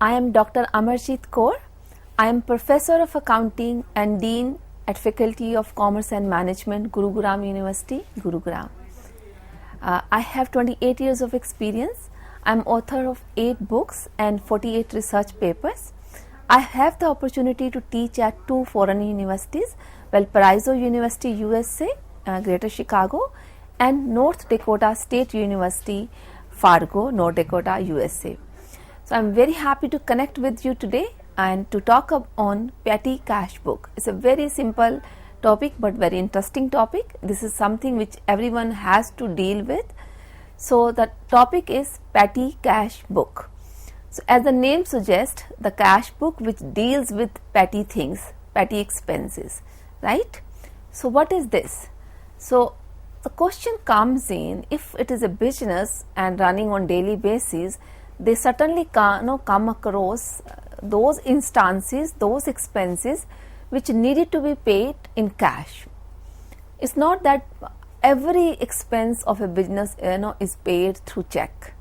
I am Dr. Amarjit Kaur. I am Professor of Accounting and Dean at Faculty of Commerce and Management, Gurugram University, Gurugram. I have 28 years of experience. I am author of 8 books and 48 research papers. I have the opportunity to teach at 2 foreign universities, Valparaiso University, USA, Greater Chicago, and North Dakota State University, Fargo, North Dakota, USA. So I am very happy to connect with you today and to talk on petty cash book. It's a very simple topic but very interesting topic. This is something which everyone has to deal with. So the topic is petty cash book. So as the name suggests, the cash book which deals with petty things, petty expenses, right? So what is this? So the question comes in, if it is a business and running on daily basis, they certainly come across those instances, those expenses which needed to be paid in cash. It's not that every expense of a business is paid through check.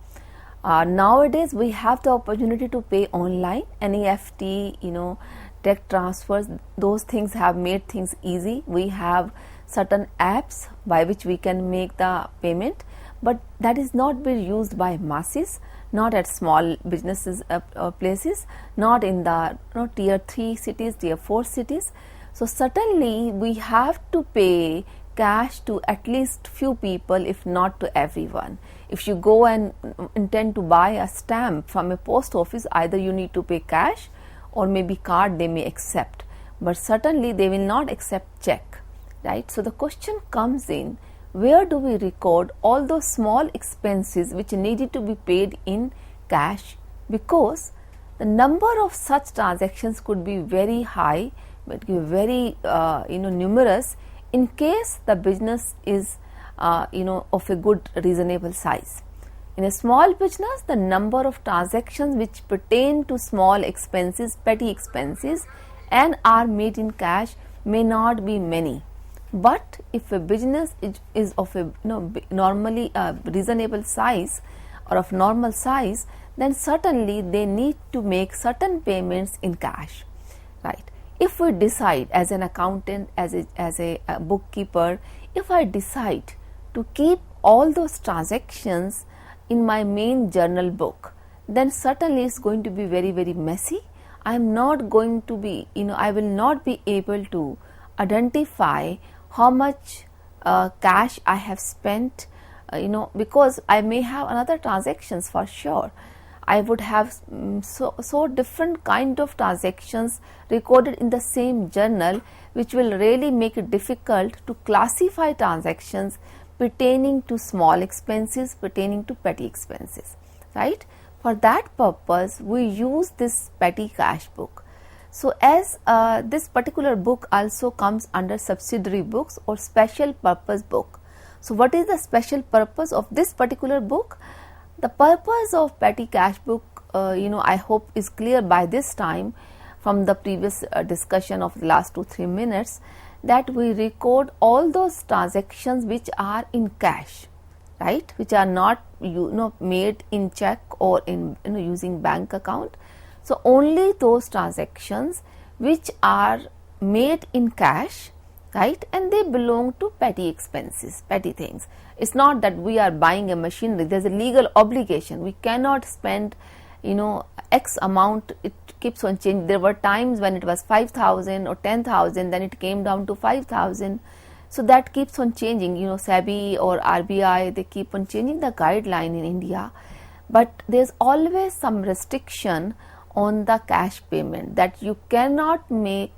Nowadays we have the opportunity to pay online, NEFT, tech transfers, those things have made things easy. We have certain apps by which we can make the payment, but that is not being used by masses, not at small businesses places, not in the tier 3 cities, tier 4 cities. So certainly we have to pay cash to at least few people, if not to everyone. If you go and intend to buy a stamp from a post office, either you need to pay cash or maybe card they may accept, but certainly they will not accept check, right? So the question comes in, where do we record all those small expenses which needed to be paid in cash? Because the number of such transactions could be very high, but very numerous in case the business is of a good reasonable size. In a small business, the number of transactions which pertain to small expenses, petty expenses, and are made in cash may not be many. But if a business is of a normally reasonable size or of normal size, then certainly they need to make certain payments in cash, right? If we decide as an accountant, as a bookkeeper, if I decide to keep all those transactions in my main journal book, then certainly it's going to be very, very messy. I am not going to be, I will not be able to identify how much cash I have spent, because I may have another transactions for sure. I would have so different kind of transactions recorded in the same journal, which will really make it difficult to classify transactions pertaining to small expenses, pertaining to petty expenses, right? For that purpose, we use this petty cash book. So as this particular book also comes under subsidiary books or special purpose book. So what is the special purpose of this particular book? The purpose of petty cash book, I hope is clear by this time from the previous discussion of the last 2-3 minutes, that we record all those transactions which are in cash, right, which are not made in check or in using bank account. So only those transactions which are made in cash, right, and they belong to petty expenses, petty things. It's not that we are buying a machinery. There's a legal obligation. We cannot spend X amount. It keeps on changing. There were times when it was 5,000 or 10,000, then it came down to 5,000. So that keeps on changing. SEBI or RBI, they keep on changing the guideline in India. But there's always some restriction on the cash payment, that you cannot make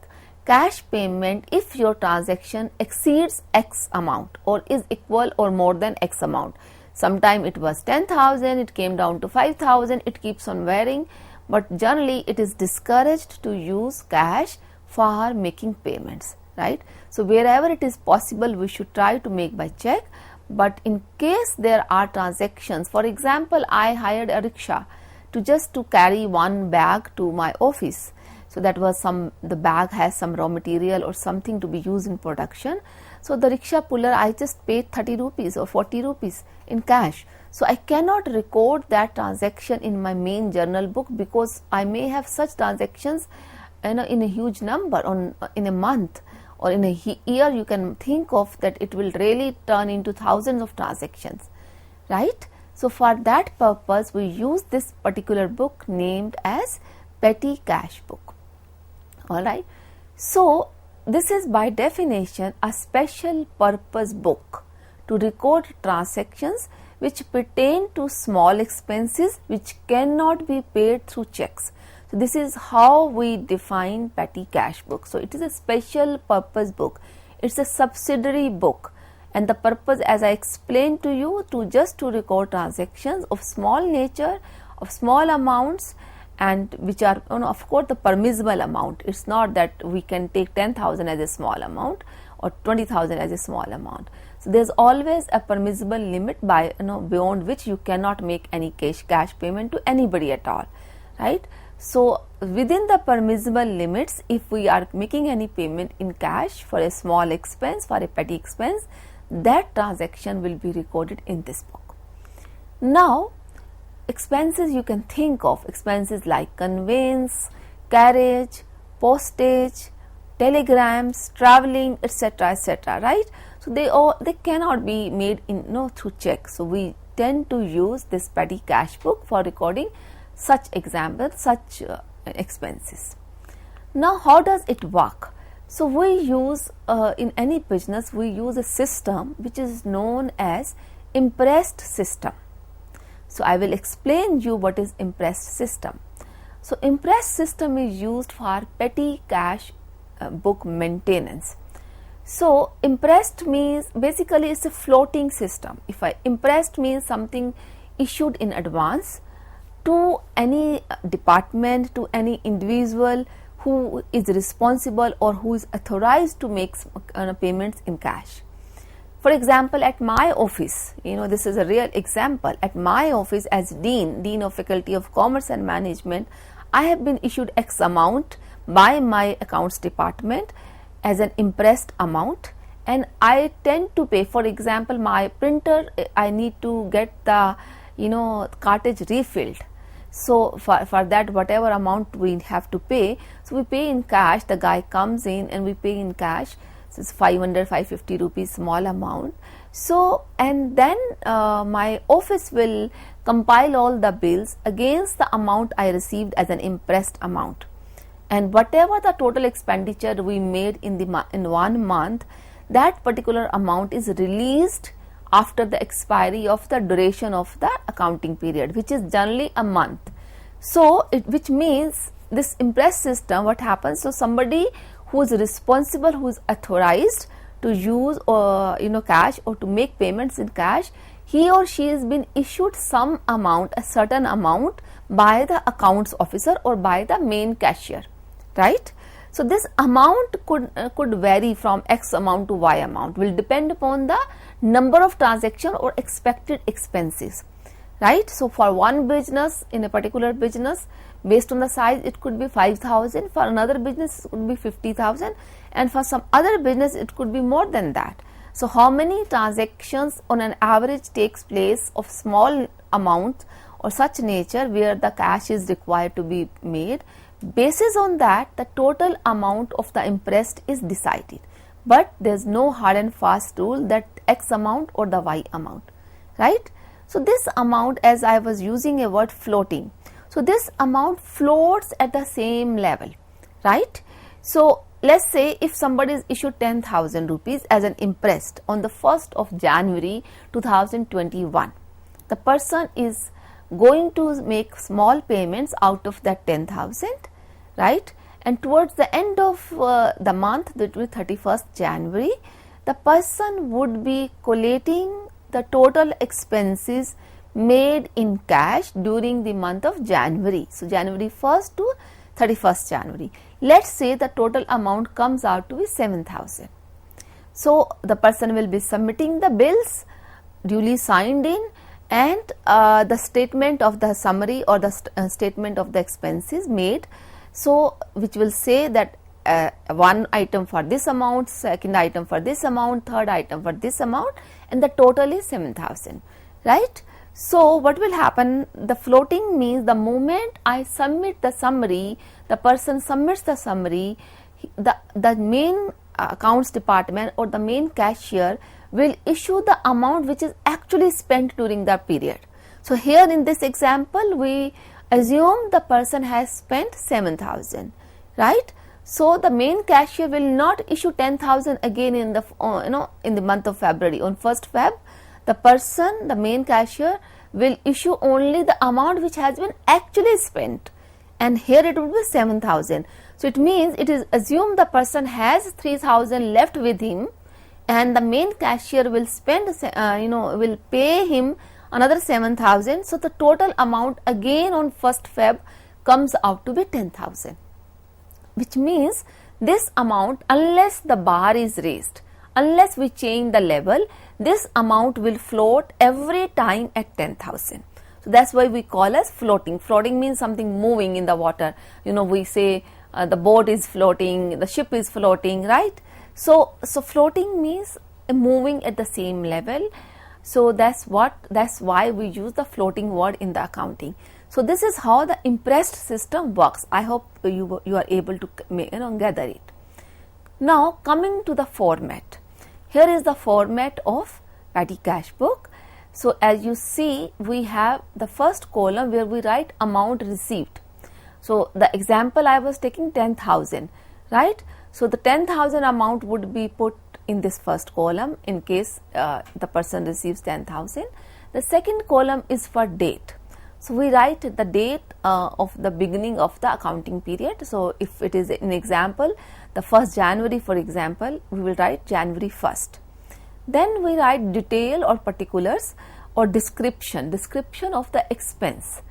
cash payment if your transaction exceeds X amount or is equal or more than X amount. Sometime it was 10,000, it came down to 5,000, it keeps on varying, but generally it is discouraged to use cash for making payments, right? So wherever it is possible, we should try to make by check. But in case there are transactions, for example, I hired a rickshaw to carry one bag to my office. So that was the bag has some raw material or something to be used in production. So the rickshaw puller, I just paid 30 rupees or 40 rupees in cash. So I cannot record that transaction in my main journal book, because I may have such transactions, in a huge number in a month or in a year. You can think of that it will really turn into thousands of transactions, right? So for that purpose, we use this particular book named as petty cash book. All right. So this is by definition a special purpose book to record transactions which pertain to small expenses which cannot be paid through checks. So this is how we define petty cash book. So it is a special purpose book. It's a subsidiary book, and the purpose, as I explained to you, to record transactions of small nature, of small amounts, and which are, of course, the permissible amount. It's not that we can take 10,000 as a small amount or 20,000 as a small amount. So there's always a permissible limit by beyond which you cannot make any cash payment to anybody at all, right? So within the permissible limits, if we are making any payment in cash for a small expense, for a petty expense, that transaction will be recorded in this book. Now, expenses you can think of, expenses like conveyance, carriage, postage, telegrams, traveling, etc., etc., right? So they cannot be made in through checks. So we tend to use this petty cash book for recording such examples, such expenses. Now, how does it work? So we use in any business, we use a system which is known as impressed system. So I will explain you what is impressed system. So impressed system is used for petty cash book maintenance. So impressed means basically it's a floating system. If impressed means something issued in advance to any department, to any individual who is responsible or who is authorized to make payments in cash. For example, at my office, this is a real example. At my office as Dean of Faculty of Commerce and Management, I have been issued X amount by my accounts department as an impressed amount, and I tend to pay. For example, my printer, I need to get the cartridge refilled. So for that, whatever amount we have to pay, so we pay in cash. The guy comes in and we pay in cash. So it's 550 rupees, small amount. So and then my office will compile all the bills against the amount I received as an impressed amount, and whatever the total expenditure we made in 1 month, that particular amount is released after the expiry of the duration of the accounting period, which is generally a month. So which means this impressed system, what happens? So somebody who is responsible, who is authorized to use cash or to make payments in cash, he or she has been issued some amount, a certain amount, by the accounts officer or by the main cashier, right? So this amount could vary from X amount to Y amount, will depend upon the number of transactions or expected expenses, right? So for one business, in a particular business, based on the size, it could be 5,000, for another business it could be 50,000, and for some other business it could be more than that. So how many transactions on an average takes place of small amounts or such nature where the cash is required to be made? Basis on that, the total amount of the impressed is decided, but there is no hard and fast rule that X amount or the Y amount, right? So this amount, as I was using a word floating, so this amount floats at the same level, right? So let's say if somebody is issued 10,000 rupees as an impressed on the 1st of January 2021, the person is going to make small payments out of that 10,000, right? And towards the end of the month, that will be 31st January, the person would be collating the total expenses made in cash during the month of January. So January 1st to 31st January. Let's say the total amount comes out to be 7,000. So the person will be submitting the bills duly signed in, and the statement of the summary or the statement of the expenses made So which will say that one item for this amount, second item for this amount, third item for this amount, and the total is 7,000, right? So what will happen, the floating means the moment I submit the summary, the person submits the summary, the main accounts department or the main cashier will issue the amount which is actually spent during the period. So here in this example, we assume the person has spent 7,000, right? So the main cashier will not issue 10,000 again in the in the month of February. On 1st Feb, the person, the main cashier, will issue only the amount which has been actually spent, and here it will be 7,000. So it means it is assumed the person has 3,000 left with him, and the main cashier will spend will pay him another 7,000. So the total amount again on 1st Feb comes out to be 10,000, which means this amount, unless the bar is raised, unless we change the level, this amount will float every time at 10,000. So that's why we call as floating. Floating means something moving in the water. We say the boat is floating, the ship is floating, right? So floating means moving at the same level. So that's why we use the floating word in the accounting. So this is how the impressed system works. I hope you are able to gather it. Now coming to the format. Here is the format of petty cash book. So as you see, we have the first column where we write amount received. So the example I was taking 10,000, right? So the 10,000 amount would be put in this first column in case the person receives 10,000. The second column is for date. So we write the date of the beginning of the accounting period. So if it is an example, the 1st January, for example, we will write January 1st. Then we write detail or particulars or description of the expense,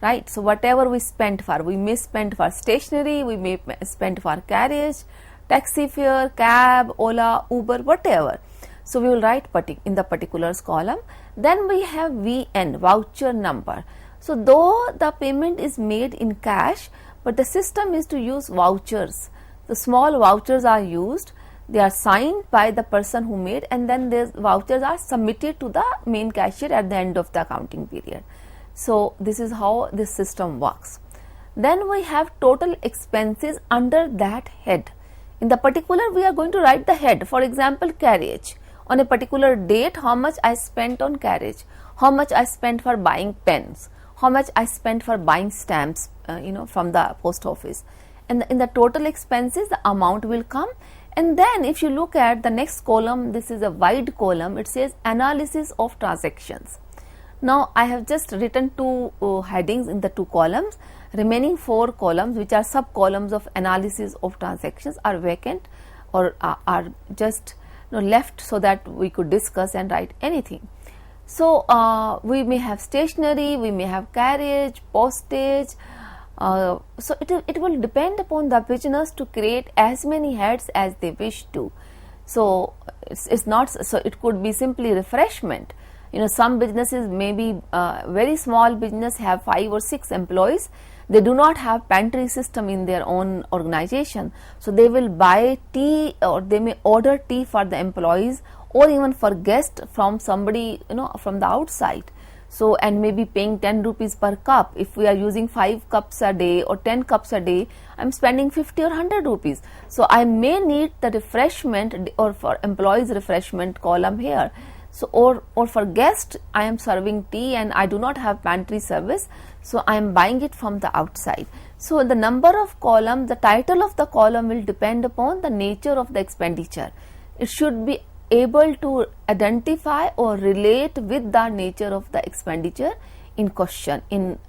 right? So whatever we spent for, we may spend for stationery, we may spend for carriage, taxi fare, cab, Ola, Uber, whatever. So we will write in the particulars column. Then we have VN, voucher number. So though the payment is made in cash, but the system is to use vouchers. The small vouchers are used, they are signed by the person who made, and then these vouchers are submitted to the main cashier at the end of the accounting period. So this is how this system works. Then we have total expenses under that head. In the particular, we are going to write the head. For example, carriage. On a particular date, how much I spent on carriage, how much I spent for buying pens, how much I spent for buying stamps, from the post office. And in the total expenses, the amount will come. And then if you look at the next column, this is a wide column, it says analysis of transactions. Now I have just written two headings in the two columns. Remaining 4 columns, which are sub columns of analysis of transactions, are vacant or are just left so that we could discuss and write anything. So we may have stationery, we may have carriage, postage. So it will depend upon the business to create as many heads as they wish to. So it's not, so it could be simply refreshment. Some businesses, maybe very small business, have 5 or 6 employees. They do not have pantry system in their own organization, so they will buy tea, or they may order tea for the employees, or even for guests from somebody from the outside. So and maybe paying 10 rupees per cup. If we are using 5 cups a day or 10 cups a day, I am spending 50 or 100 rupees. So I may need the refreshment or for employees refreshment column here. So or for guests, I am serving tea and I do not have pantry service, so I am buying it from the outside. So the number of columns, the title of the column will depend upon the nature of the expenditure. It should be able to identify or relate with the nature of the expenditure in question, in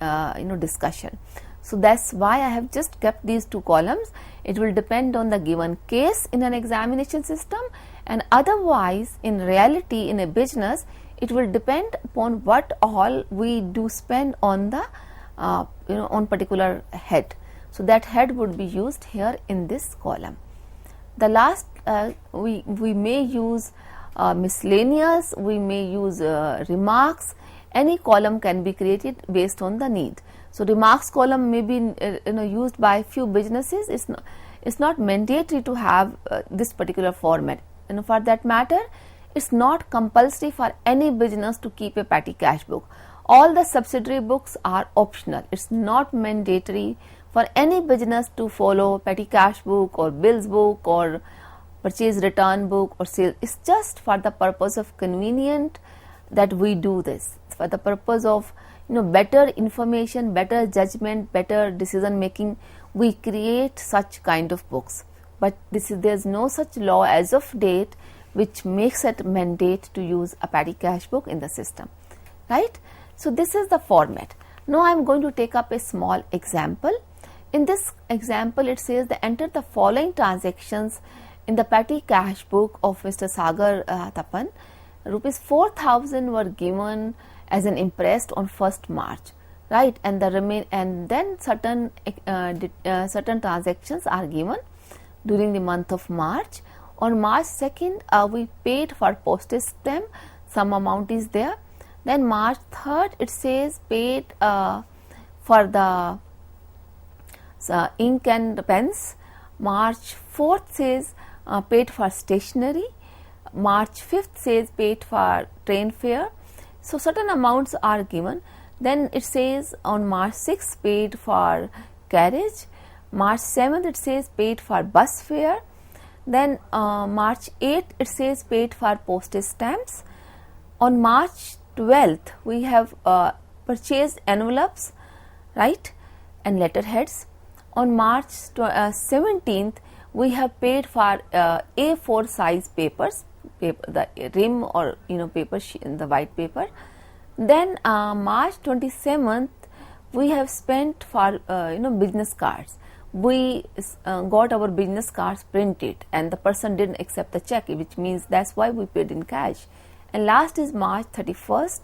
discussion. So that's why I have just kept these 2 columns. It will depend on the given case in an examination system, and otherwise in reality in a business it will depend upon what all we do spend on the on particular head. So that head would be used here in this column. The last we may use miscellaneous, we may use remarks. Any column can be created based on the need. So remarks column may be used by few businesses. It's not mandatory to have this particular format. For that matter, it's not compulsory for any business to keep a petty cash book. All the subsidiary books are optional. It's not mandatory for any business to follow petty cash book or bills book or purchase return book or sale. It's just for the purpose of convenient that we do this. It's for the purpose of better information, better judgment, better decision making. We create such kind of books, but there's no such law as of date which makes it mandate to use a petty cash book in the system, right? So this is the format. Now I am going to take up a small example. In this example, it says that enter the following transactions in the petty cash book of Mr. Sagar Tapan. Rupees 4,000 were given as an interest on 1st March, right? And then certain transactions are given during the month of March. On March 2nd, we paid for postage stamp. Some amount is there. Then March 3rd, it says paid for the ink and pens. March 4th says paid for stationery. March 5th says paid for train fare. So certain amounts are given. Then it says on March 6th paid for carriage. March 7th it says paid for bus fare. Then March 8th it says paid for postage stamps. On March 12th we have purchased envelopes, right, and letterheads. On March 17th we have paid for A4 size papers, the rim or paper in the white paper. Then March 27th we have spent for business cards. We got our business cards printed and the person didn't accept the check, which means that's why we paid in cash. And last is March 31st,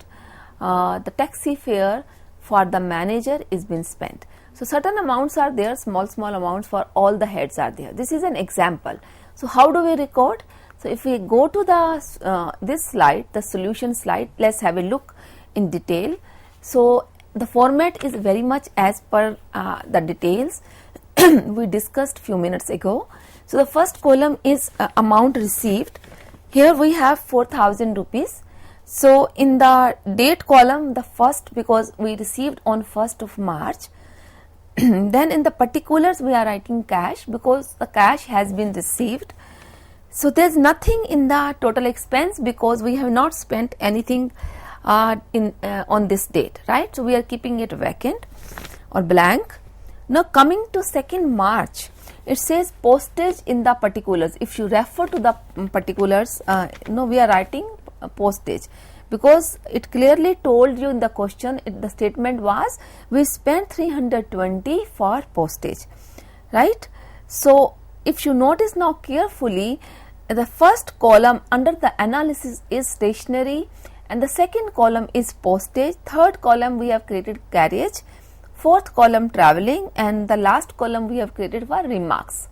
the taxi fare for the manager is been spent. So certain amounts are there, small amounts for all the heads are there. This is an example. So how do we record? So if we go to the this slide, the solution slide, let's have a look in detail. So the format is very much as per the details we discussed few minutes ago. So the first column is amount received. Here we have 4,000 rupees. So in the date column, the first, because we received on 1st of March. Then in the particulars we are writing cash because the cash has been received. So there's nothing in the total expense because we have not spent anything on this date, right? So we are keeping it vacant or blank. Now coming to 2nd March, it says postage in the particulars. If you refer to the particulars, we are writing postage because it clearly told you in the question, the statement was we spent 320 for postage, right? So if you notice now carefully, the first column under the analysis is stationery and the second column is postage, third column we have created carriage, fourth column traveling, and the last column we have created for remarks.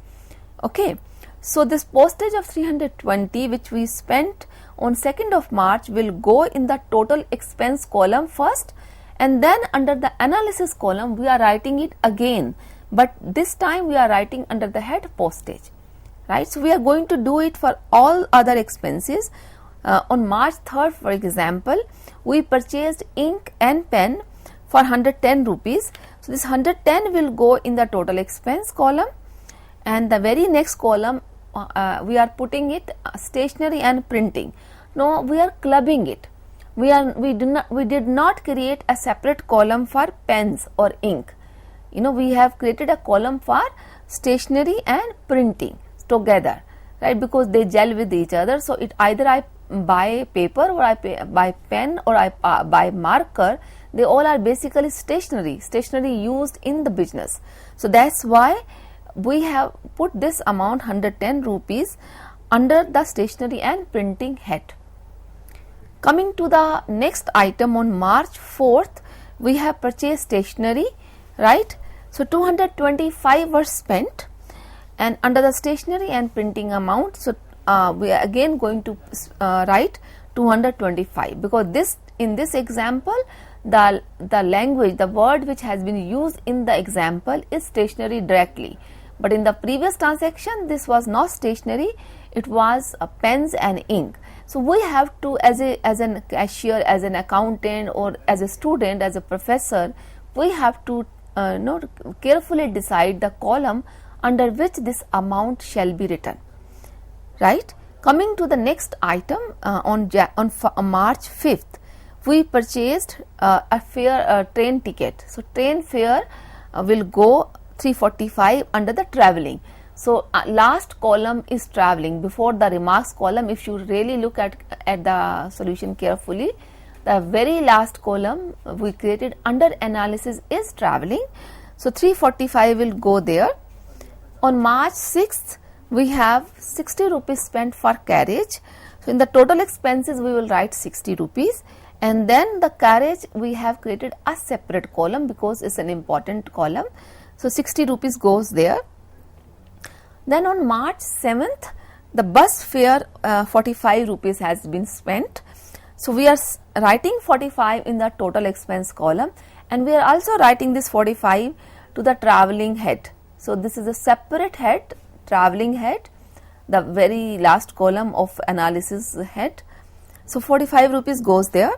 Okay, so this postage of 320 which we spent on 2nd of March will go in the total expense column first, and then under the analysis column we are writing it again, but this time we are writing under the head postage, right? So we are going to do it for all other expenses. On March 3rd, for example, we purchased ink and pen for 110 rupees. So this 110 will go in the total expense column, and the very next column we are putting it stationery and printing. Now we are clubbing it. We did not create a separate column for pens or ink. We have created a column for stationery and printing together, right? Because they gel with each other. So it either I buy paper or I buy pen or I buy marker. They all are basically stationery used in the business. So that's why we have put this amount 110 rupees under the stationery and printing head. Coming to the next item, on March 4th, we have purchased stationery, right? So 225 were spent, and under the stationery and printing amount, so we are again going to write 225 because in this example the language, the word which has been used in the example is stationery directly, but in the previous transaction this was not stationery, it was pens and ink. So we have to, as an cashier, as an accountant, or as a student, as a professor, we have to carefully decide the column under which this amount shall be written, right. Coming to the next item, on March 5th, we purchased a fare, train ticket. So train fare will go 345 under the traveling. So last column is traveling. Before the remarks column, if you really look at the solution carefully, the very last column we created under analysis is traveling. So 345 will go there. On March 6th, we have 60 rupees spent for carriage. So in the total expenses we will write 60 rupees, and then the carriage we have created a separate column because it's an important column. So 60 rupees goes there. Then on March 7th, the bus fare 45 rupees has been spent. So we are writing 45 in the total expense column, and we are also writing this 45 to the traveling head. So this is a separate head, traveling head, the very last column of analysis head. So 45 rupees goes there.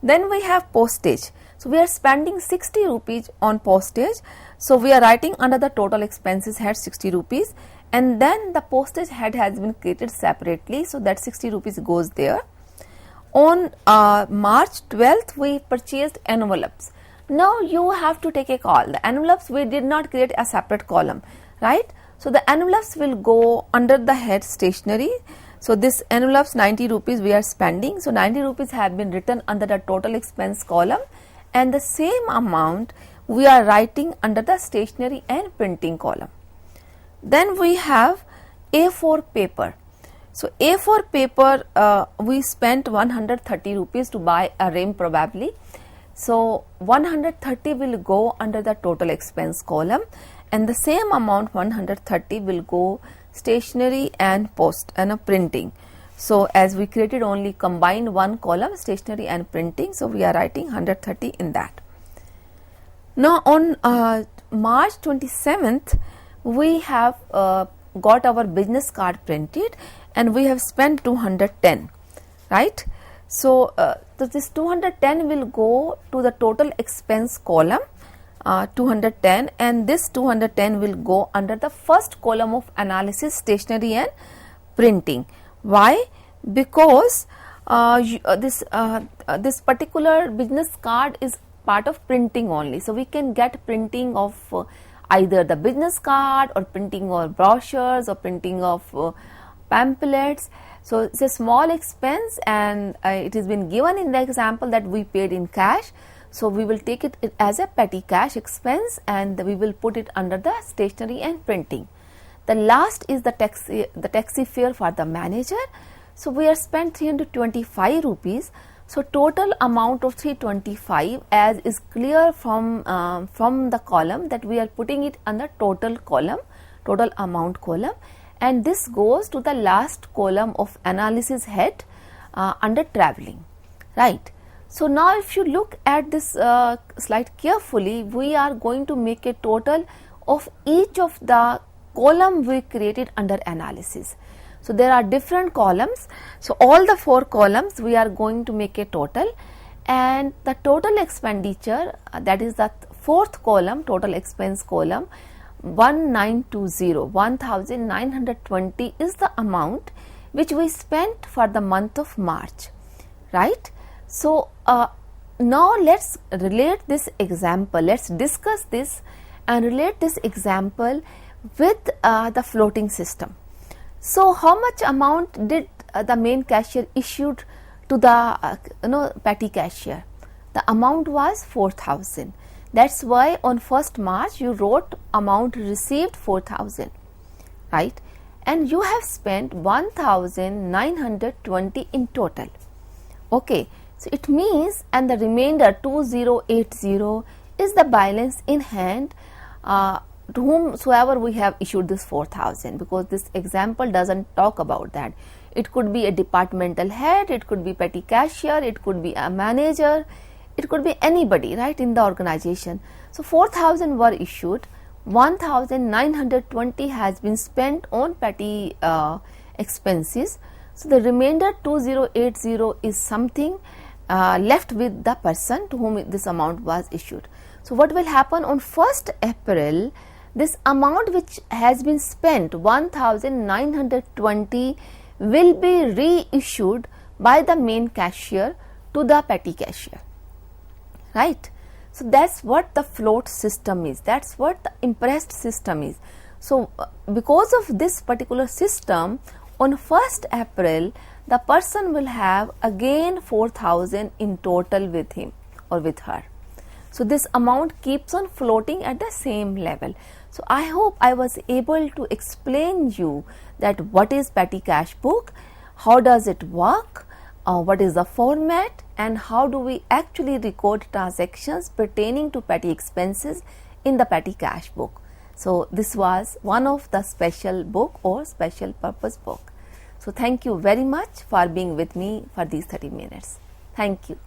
Then we have postage. So we are spending 60 rupees on postage. So we are writing under the total expenses head 60 rupees, and then the postage head has been created separately, so that 60 rupees goes there. On March 12th, we purchased envelopes. Now you have to take a call. The envelopes, we did not create a separate column, right? So the envelopes will go under the head stationery. So this envelopes 90 rupees we are spending. So 90 rupees have been written under the total expense column, and the same amount we are writing under the stationery and printing column. Then we have A4 paper. So A4 paper, we spent 130 rupees to buy a rim probably. So 130 will go under the total expense column, and the same amount 130 will go stationery and post and printing. So as we created only combined one column, stationery and printing, so we are writing 130 in that. Now on March 27th, we have got our business card printed, and we have spent 210, right. So this 210 will go to the total expense column, 210, and this 210 will go under the first column of analysis, stationery and printing. Why? Because this particular business card is part of printing only. So we can get printing of either the business card, or printing of brochures, or printing of pamphlets. So it's a small expense, and it has been given in the example that we paid in cash. So we will take it as a petty cash expense, and we will put it under the stationery and printing. The last is the taxi fare for the manager. So we are spent 325 rupees. So total amount of 325, as is clear from the column, that we are putting it under total column, total amount column, and this goes to the last column of analysis head under traveling, right. So now if you look at this slide carefully, we are going to make a total of each of the column we created under analysis. So there are different columns. So all the 4 columns we are going to make a total, and the total expenditure, that is the 4th column, total expense column, 1920 is the amount which we spent for the month of March, right. So now let's relate this example, let's discuss this and relate this example with the floating system. So how much amount did the main cashier issued to the petty cashier? The amount was 4,000. That's why on 1st March you wrote amount received 4,000, right, and you have spent 1,920 in total. Okay, so it means, and the remainder 2080 is the balance in hand to whomsoever we have issued this 4,000, because this example doesn't talk about that. It could be a departmental head, it could be petty cashier, it could be a manager, it could be anybody, right, in the organization. So 4,000 were issued, 1,920 has been spent on petty expenses. So the remainder 2080 is something left with the person to whom this amount was issued. So what will happen on 1st April, this amount which has been spent 1,920 will be reissued by the main cashier to the petty cashier, right. So that's what the float system is, that's what the impressed system is. So because of this particular system, on 1st April the person will have again 4,000 in total with him or with her. So this amount keeps on floating at the same level. So I hope I was able to explain you that what is petty cash book, how does it work, what is the format, and how do we actually record transactions pertaining to petty expenses in the petty cash book. So this was one of the special book or special purpose book. So thank you very much for being with me for these 30 minutes. Thank you.